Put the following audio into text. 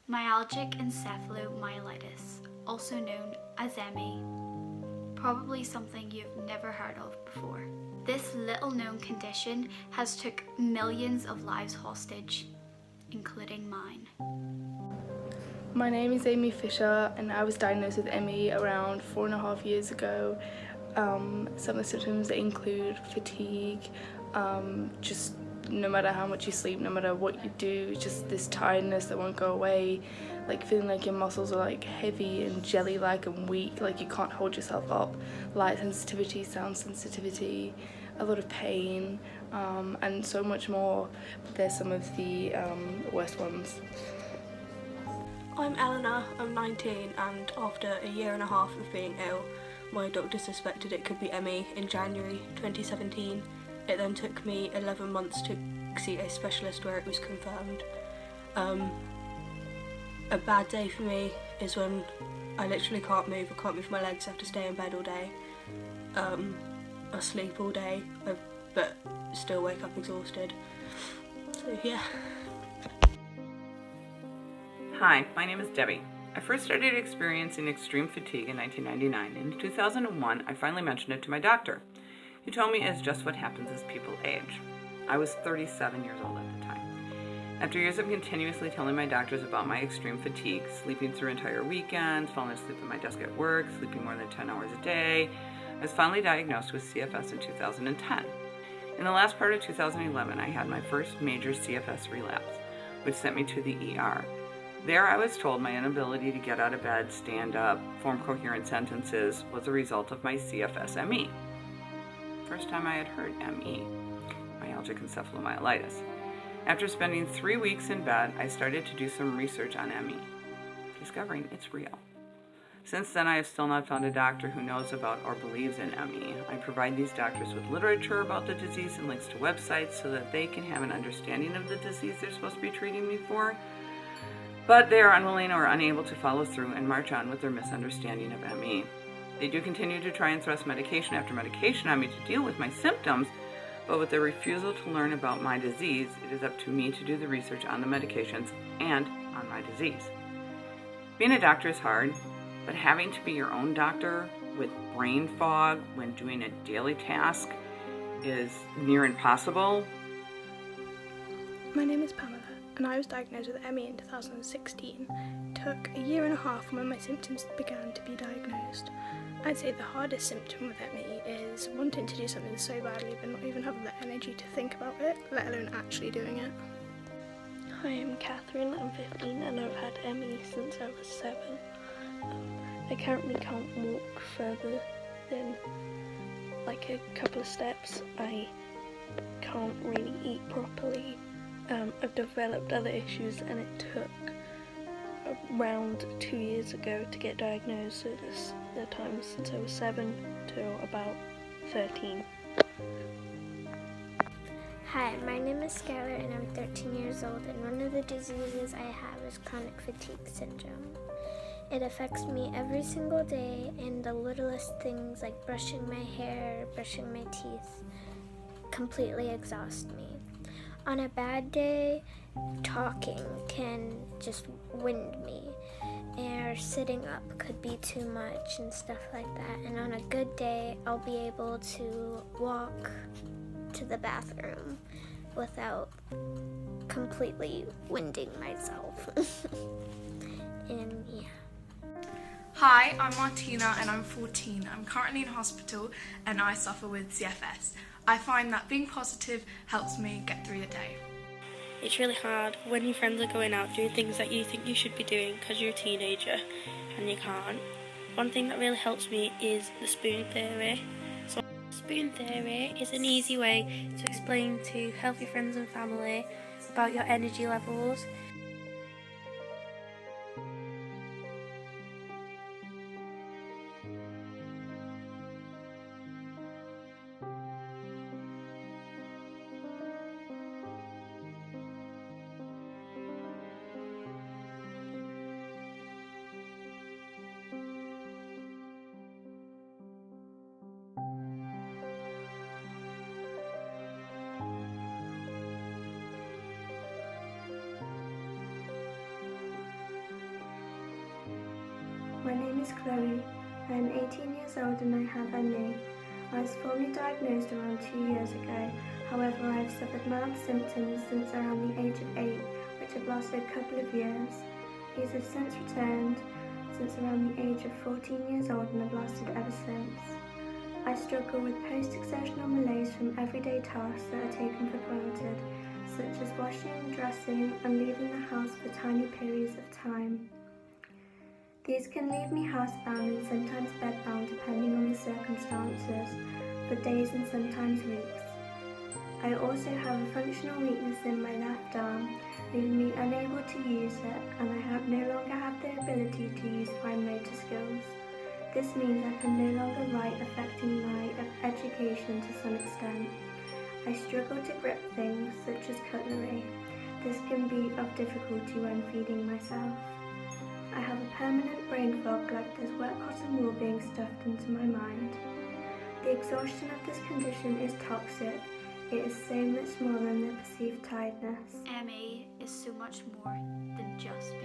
Myalgic encephalomyelitis, also known as ME. Probably something you've never heard of before. This little known condition has took millions of lives hostage, including mine. My name is Amy Fisher and I was diagnosed with ME around 4.5 years ago. Some of the symptoms include fatigue, just no matter how much you sleep, no matter what you do, just this tiredness that won't go away, like feeling like your muscles are like heavy and jelly-like and weak, like you can't hold yourself up, light sensitivity, sound sensitivity, a lot of pain, and so much more. But there's some of the worst ones. I'm Eleanor, I'm 19, and after a year and a half of being ill, my doctor suspected it could be ME in January 2017. It then took me 11 months to see a specialist where it was confirmed. A bad day for me is when I literally can't move my legs, I have to stay in bed all day. I sleep all day, but still wake up exhausted. So yeah. Hi, my name is Debbie. I first started experiencing extreme fatigue in 1999. In 2001, I finally mentioned it to my doctor. He told me it's just what happens as people age. I was 37 years old at the time. After years of continuously telling my doctors about my extreme fatigue, sleeping through entire weekends, falling asleep at my desk at work, sleeping more than 10 hours a day, I was finally diagnosed with CFS in 2010. In the last part of 2011, I had my first major CFS relapse, which sent me to the ER. There I was told my inability to get out of bed, stand up, form coherent sentences was a result of my CFS ME. First time I had heard ME, myalgic encephalomyelitis. After spending 3 weeks in bed, I started to do some research on ME, discovering it's real. Since then, I have still not found a doctor who knows about or believes in ME. I provide these doctors with literature about the disease and links to websites so that they can have an understanding of the disease they're supposed to be treating me for. But they are unwilling or unable to follow through and march on with their misunderstanding of ME. They do continue to try and thrust medication after medication on me to deal with my symptoms, but with their refusal to learn about my disease, it is up to me to do the research on the medications and on my disease. Being a doctor is hard, but having to be your own doctor with brain fog when doing a daily task is near impossible. My name is Pamela, and I was diagnosed with ME in 2016. It took a year and a half when my symptoms began to be diagnosed. I'd say the hardest symptom with ME is wanting to do something so badly but not even having the energy to think about it, let alone actually doing it. Hi, I'm Catherine, I'm 15 and I've had ME since I was 7. I currently can't walk further than like a couple of steps. I can't really eat properly. I've developed other issues and it took around 2 years ago to get diagnosed, so it's the time since I was 7 till about 13. Hi, my name is Skylar and I'm 13 years old, and one of the diseases I have is chronic fatigue syndrome. It affects me every single day, and the littlest things like brushing my hair, brushing my teeth completely exhaust me. On a bad day, talking can just wind me, or sitting up could be too much and stuff like that. And on a good day, I'll be able to walk to the bathroom without completely winding myself. And yeah. Hi, I'm Martina and I'm 14. I'm currently in hospital and I suffer with CFS. I find that being positive helps me get through the day. It's really hard when your friends are going out doing things that you think you should be doing because you're a teenager and you can't. One thing that really helps me is the spoon theory. So, spoon theory is an easy way to explain to healthy friends and family about your energy levels. My name is Chloe. I am 18 years old and I have ME. I was formally diagnosed around 2 years ago. However, I have suffered mild symptoms since around the age of 8, which have lasted a couple of years. These have since returned since around the age of 14 years old and have lasted ever since. I struggle with post-exertional malaise from everyday tasks that are taken for granted, such as washing, dressing, and leaving the house for tiny periods of time. These can leave me housebound and sometimes bedbound depending on the circumstances, for days and sometimes weeks. I also have a functional weakness in my left arm, leaving me unable to use it, and I no longer have the ability to use fine motor skills. This means I can no longer write, affecting my education to some extent. I struggle to grip things such as cutlery. This can be of difficulty when feeding myself. I have a permanent brain fog like there's wet cotton wool being stuffed into my mind. The exhaustion of this condition is toxic. It is so much more than the perceived tiredness. ME is so much more than just being